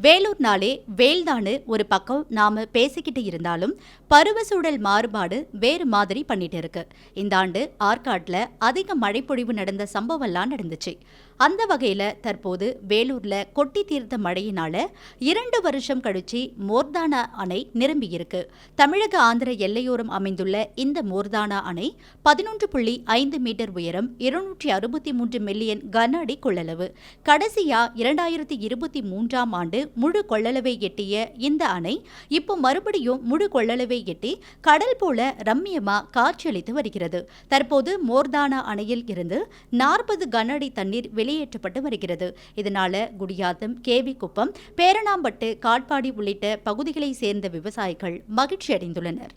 வேலூர்னாலே வேல்தான்னு ஒரு பக்கம் நாம பேசிக்கிட்டு இருந்தாலும் பருவசூழல் மாறுபாடு வேறு மாதிரி பண்ணிட்டு இருக்கு. இந்த ஆண்டு ஆற்காட்டில் அதிக மழைப்பொழிவு நடந்த சம்பவம்லாம் நடந்துச்சு. அந்த வகையில தற்போது வேலூர்ல கொட்டி தீர்த்த மழையினால 2 வருஷம் கழிச்சு மோர்தானா அணை நிரம்பியிருக்கு. தமிழக ஆந்திர எல்லையோரம் அமைந்துள்ள இந்த மோர்தானா அணை 11.5 மீட்டர் உயரம், 263 மில்லியன் கன அடி கொள்ளளவு. கடைசியா 2023ஆம் ஆண்டு முழு கொள்ளளவை எட்டிய இந்த அணை இப்போ மறுபடியும் முழு கொள்ளளவை எட்டி கடல் போல ரம்மியமா காட்சியளித்து வருகிறது. தற்போது மோர்தானா அணையில் இருந்து 40 கன அடி தண்ணீர் வெளியேற்றப்பட்டு வருகிறது. இதனால குடியாத்தம், கேவி குப்பம், பேரணாம்பட்டு, காட்பாடி உள்ளிட்ட பகுதிகளை சேர்ந்த விவசாயிகள் மகிழ்ச்சி அடைந்துள்ளனர்.